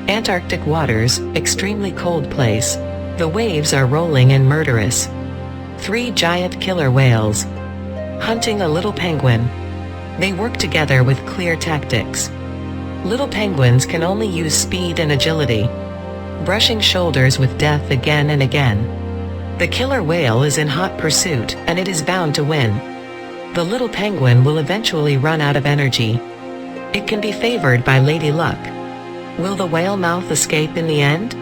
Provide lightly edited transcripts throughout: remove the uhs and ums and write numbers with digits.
Antarctic waters, extremely cold place. The waves are rolling and murderous. 3 giant killer whales. Hunting a little penguin. They work together with clear tactics. Little penguins can only use speed and agility, brushing shoulders with death again and again. The killer whale is in hot pursuit, and it is bound to win. The little penguin will eventually run out of energy. It can be favored by Lady Luck. Will the whale mouth escape in the end?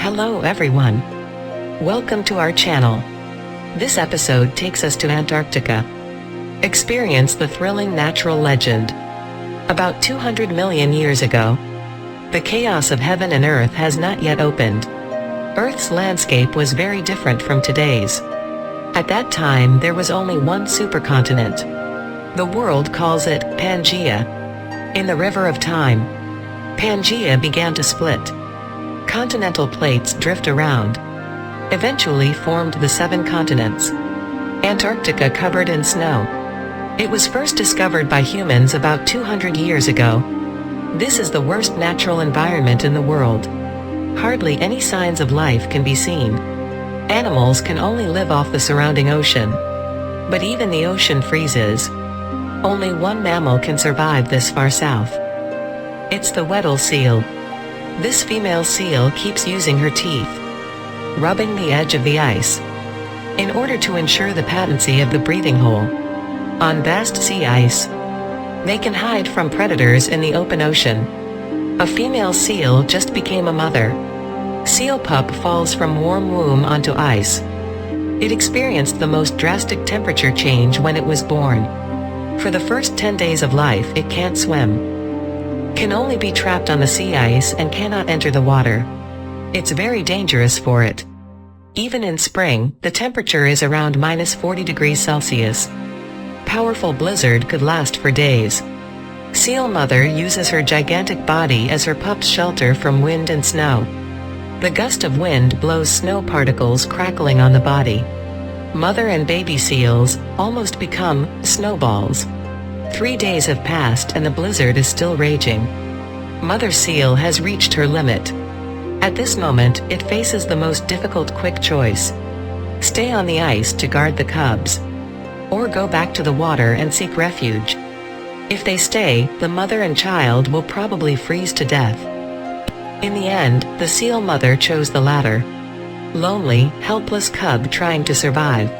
Hello everyone. Welcome to our channel. This episode takes us to Antarctica. Experience the thrilling natural legend. About 200 million years ago, the chaos of heaven and earth has not yet opened. Earth's landscape was very different from today's. At that time, there was only one supercontinent. The world calls it Pangaea. In the river of time, Pangaea began to split. Continental plates drift around, eventually formed the 7 continents. Antarctica covered in snow. It was first discovered by humans about 200 years ago. This is the worst natural environment in the world. Hardly any signs of life can be seen. Animals can only live off the surrounding ocean. But even the ocean freezes. Only one mammal can survive this far south. It's the Weddell seal. This female seal keeps using her teeth, rubbing the edge of the ice, in order to ensure the patency of the breathing hole. On vast sea ice, they can hide from predators in the open ocean. A female seal just became a mother. Seal pup falls from warm womb onto ice. It experienced the most drastic temperature change when it was born. For the first 10 days of life, it can't swim, can only be trapped on the sea ice and cannot enter the water. It's very dangerous for it. Even in spring, the temperature is around -40 degrees Celsius. Powerful blizzard could last for days. Seal mother uses her gigantic body as her pup's shelter from wind and snow. The gust of wind blows snow particles crackling on the body. Mother and baby seals almost become snowballs. 3 days have passed and the blizzard is still raging. Mother seal has reached her limit. At this moment, it faces the most difficult quick choice. Stay on the ice to guard the cubs, or go back to the water and seek refuge. If they stay, the mother and child will probably freeze to death. In the end, the seal mother chose the latter. Lonely, helpless cub trying to survive.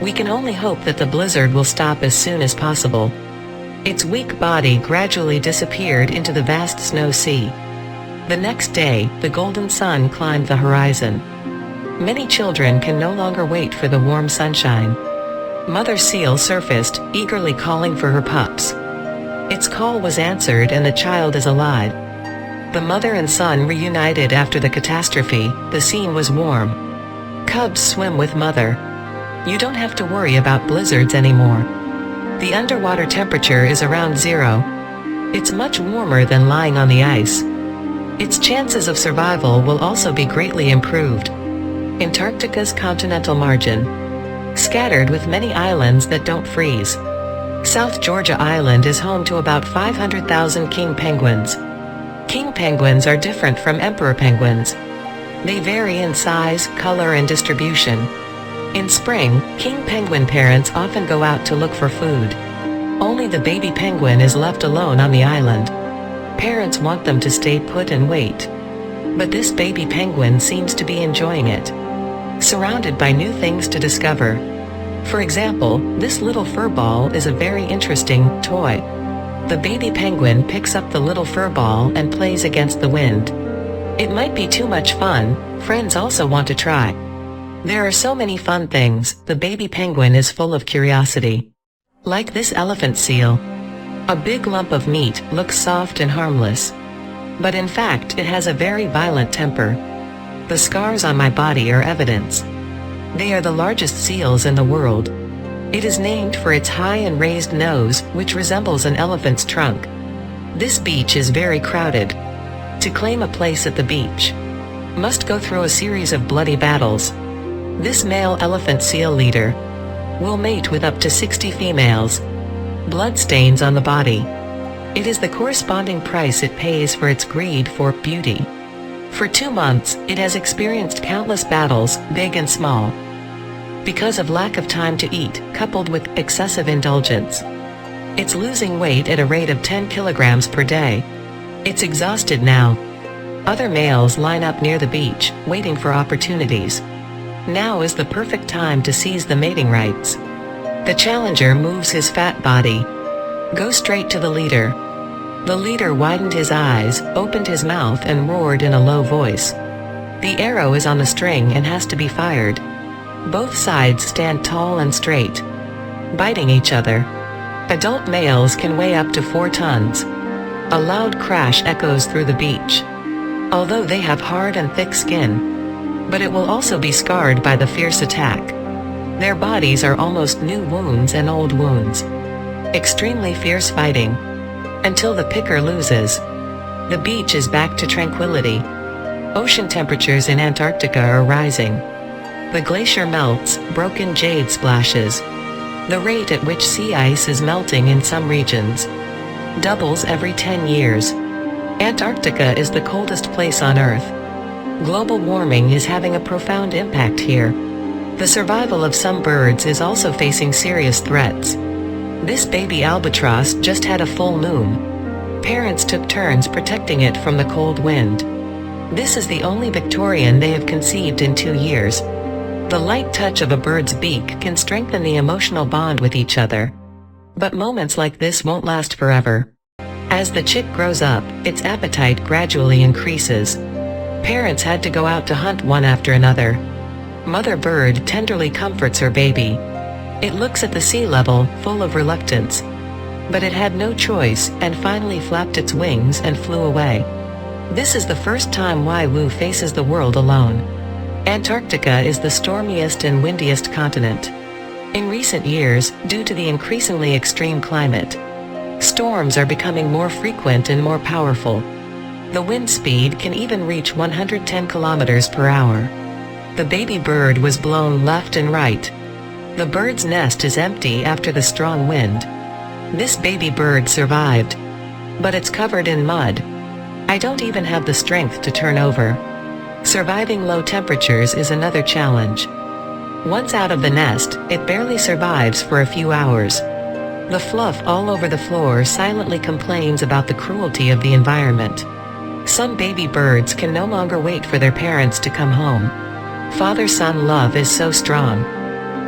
We can only hope that the blizzard will stop as soon as possible. Its weak body gradually disappeared into the vast snow sea. The next day, the golden sun climbed the horizon. Many children can no longer wait for the warm sunshine. Mother seal surfaced, eagerly calling for her pups. Its call was answered and the child is alive. The mother and son reunited after the catastrophe. The scene was warm. Cubs swim with mother. You don't have to worry about blizzards anymore. The underwater temperature is around 0. It's much warmer than lying on the ice. Its chances of survival will also be greatly improved. Antarctica's continental margin, scattered with many islands that don't freeze. South Georgia Island is home to about 500,000 king penguins. King penguins are different from emperor penguins. They vary in size, color, and distribution. In spring, king penguin parents often go out to look for food. Only the baby penguin is left alone on the island. Parents want them to stay put and wait. But this baby penguin seems to be enjoying it, surrounded by new things to discover. For example, this little fur ball is a very interesting toy. The baby penguin picks up the little fur ball and plays against the wind. It might be too much fun. Friends also want to try. There are so many fun things. The baby penguin is full of curiosity. Like this elephant seal. A big lump of meat looks soft and harmless, but in fact it has a very violent temper. The scars on my body are evidence. They are the largest seals in the world. It is named for its high and raised nose, which resembles an elephant's trunk. This beach is very crowded. To claim a place at the beach, must go through a series of bloody battles. This male elephant seal leader will mate with up to 60 females. Blood stains on the body. It is the corresponding price it pays for its greed for beauty. For 2 months, it has experienced countless battles, big and small, because of lack of time to eat, coupled with excessive indulgence. It's losing weight at a rate of 10 kilograms per day. It's exhausted now. Other males line up near the beach, waiting for opportunities. Now is the perfect time to seize the mating rights. The challenger moves his fat body. Go straight to the leader. The leader widened his eyes, opened his mouth and roared in a low voice. The arrow is on the string and has to be fired. Both sides stand tall and straight, biting each other. Adult males can weigh up to 4 tons. A loud crash echoes through the beach. Although they have hard and thick skin, but it will also be scarred by the fierce attack. Their bodies are almost new wounds and old wounds. Extremely fierce fighting, until the picker loses. The beach is back to tranquility. Ocean temperatures in Antarctica are rising. The glacier melts, broken jade splashes. The rate at which sea ice is melting in some regions doubles every 10 years. Antarctica is the coldest place on Earth. Global warming is having a profound impact here. The survival of some birds is also facing serious threats. This baby albatross just had a full moon. Parents took turns protecting it from the cold wind. This is the only Victorian they have conceived in 2 years. The light touch of a bird's beak can strengthen the emotional bond with each other. But moments like this won't last forever. As the chick grows up, its appetite gradually increases. Parents had to go out to hunt one after another. Mother bird tenderly comforts her baby. It looks at the sea level, full of reluctance. But it had no choice, and finally flapped its wings and flew away. This is the first time Wai-Wu faces the world alone. Antarctica is the stormiest and windiest continent. In recent years, due to the increasingly extreme climate, storms are becoming more frequent and more powerful. The wind speed can even reach 110 kilometers per hour. The baby bird was blown left and right. The bird's nest is empty after the strong wind. This baby bird survived, but it's covered in mud. I don't even have the strength to turn over. Surviving low temperatures is another challenge. Once out of the nest, it barely survives for a few hours. The fluff all over the floor silently complains about the cruelty of the environment. Some baby birds can no longer wait for their parents to come home. Father-son love is so strong.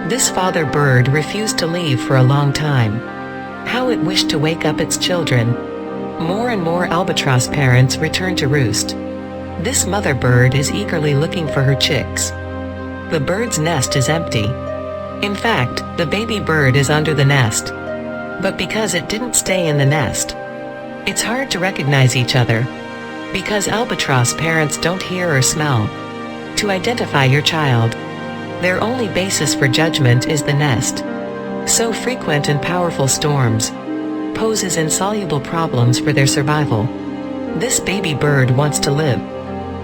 This father bird refused to leave for a long time. How it wished to wake up its children. More and more albatross parents return to roost. This mother bird is eagerly looking for her chicks. The bird's nest is empty. In fact, the baby bird is under the nest. But because it didn't stay in the nest, it's hard to recognize each other. Because albatross parents don't hear or smell. To identify your child, their only basis for judgment is the nest. So frequent and powerful storms poses insoluble problems for their survival. This baby bird wants to live.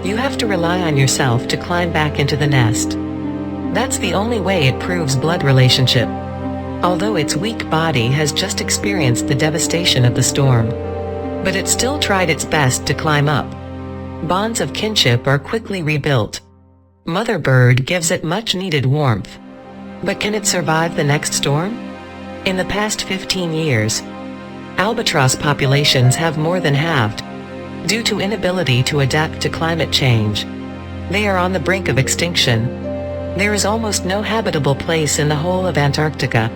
You have to rely on yourself to climb back into the nest. That's the only way it proves blood relationship. Although its weak body has just experienced the devastation of the storm, but it still tried its best to climb up. Bonds of kinship are quickly rebuilt. Mother bird gives it much needed warmth. But can it survive the next storm? In the past 15 years, albatross populations have more than halved, due to inability to adapt to climate change. They are on the brink of extinction. There is almost no habitable place in the whole of Antarctica.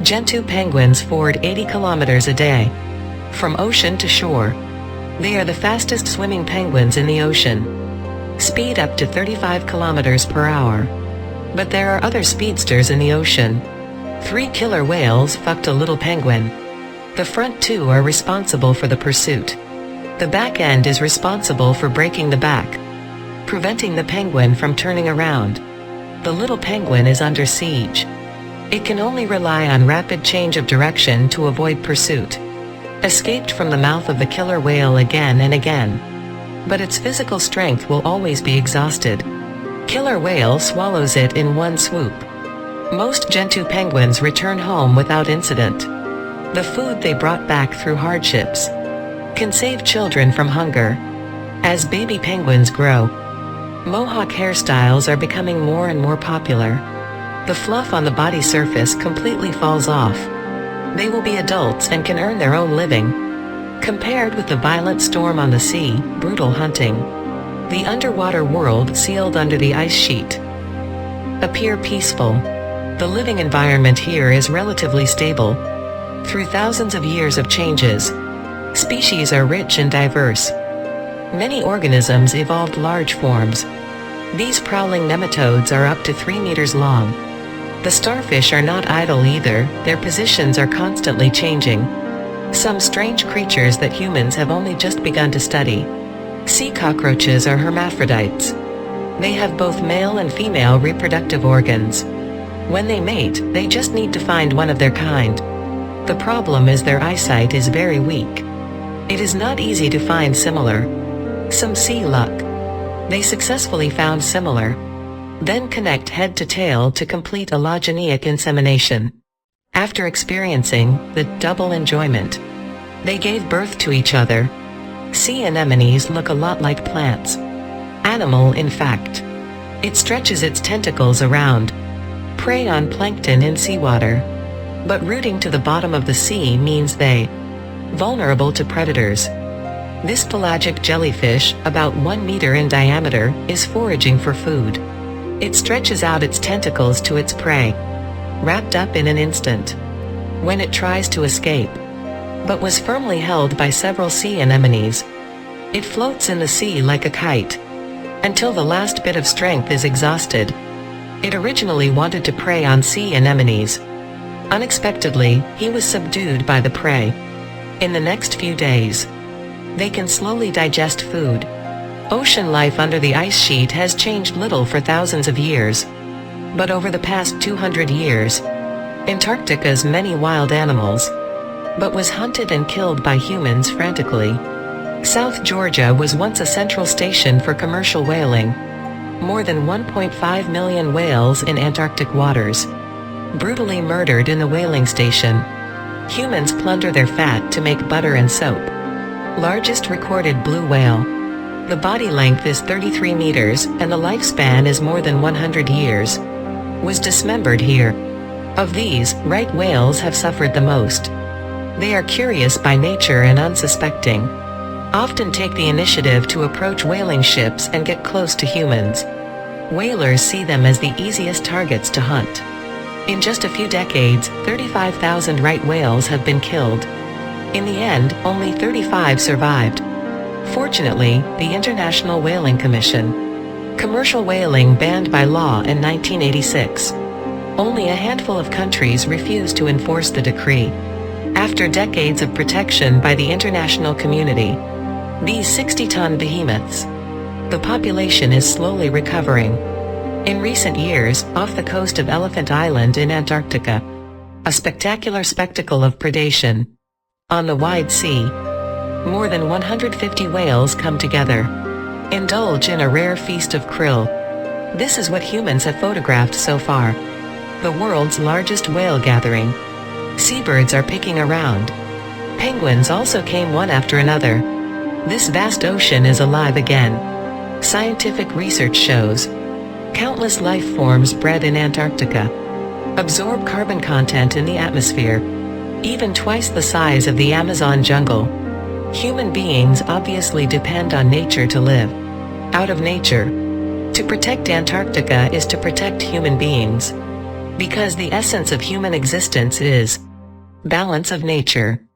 Gentoo penguins ford 80 kilometers a day, from ocean to shore. They are the fastest swimming penguins in the ocean. Speed up to 35 kilometers per hour. But there are other speedsters in the ocean. 3 killer whales fucked a little penguin. The front 2 are responsible for the pursuit. The back end is responsible for breaking the back, preventing the penguin from turning around. The little penguin is under siege. It can only rely on rapid change of direction to avoid pursuit. Escaped from the mouth of the killer whale again and again. But its physical strength will always be exhausted. Killer whale swallows it in one swoop. Most Gentoo penguins return home without incident. The food they brought back through hardships can save children from hunger. As baby penguins grow, mohawk hairstyles are becoming more and more popular. The fluff on the body surface completely falls off. They will be adults and can earn their own living. Compared with the violent storm on the sea, brutal hunting, the underwater world sealed under the ice sheet appear peaceful. The living environment here is relatively stable. Through thousands of years of changes, species are rich and diverse. Many organisms evolved large forms. These prowling nematodes are up to 3 meters long. The starfish are not idle either, their positions are constantly changing. Some strange creatures that humans have only just begun to study. Sea cockroaches are hermaphrodites. They have both male and female reproductive organs. When they mate, they just need to find one of their kind. The problem is their eyesight is very weak. It is not easy to find similar. Some sea luck. They successfully found similar. Then connect head to tail to complete allogeneic insemination. After experiencing the double enjoyment, they gave birth to each other. Sea anemones look a lot like plants. Animal, in fact. It stretches its tentacles around, prey on plankton in seawater. But rooting to the bottom of the sea means they vulnerable to predators. This pelagic jellyfish, about 1 meter in diameter, is foraging for food. It stretches out its tentacles to its prey, wrapped up in an instant, when it tries to escape, but was firmly held by several sea anemones. It floats in the sea like a kite, until the last bit of strength is exhausted. It originally wanted to prey on sea anemones. Unexpectedly, he was subdued by the prey. In the next few days, they can slowly digest food. Ocean life under the ice sheet has changed little for thousands of years. But over the past 200 years, Antarctica's many wild animals, but was hunted and killed by humans frantically. South Georgia was once a central station for commercial whaling. More than 1.5 million whales in Antarctic waters, brutally murdered in the whaling station. Humans plunder their fat to make butter and soap. Largest recorded blue whale. The body length is 33 meters and the lifespan is more than 100 years. Was dismembered here. Of these, right whales have suffered the most. They are curious by nature and unsuspecting. Often take the initiative to approach whaling ships and get close to humans. Whalers see them as the easiest targets to hunt. In just a few decades, 35,000 right whales have been killed. In the end, only 35 survived. Fortunately, the International Whaling Commission, commercial whaling banned by law in 1986. Only a handful of countries refused to enforce the decree. After decades of protection by the international community, these 60-ton behemoths, the population is slowly recovering. In recent years, off the coast of Elephant Island in Antarctica, a spectacular spectacle of predation. On the wide sea, more than 150 whales come together, indulge in a rare feast of krill. This is what humans have photographed so far. The world's largest whale gathering. Seabirds are picking around. Penguins also came one after another. This vast ocean is alive again. Scientific research shows countless life forms bred in Antarctica absorb carbon content in the atmosphere, even twice the size of the Amazon jungle. Human beings obviously depend on nature to live. Out of nature. To protect Antarctica is to protect human beings. Because the essence of human existence is balance of nature.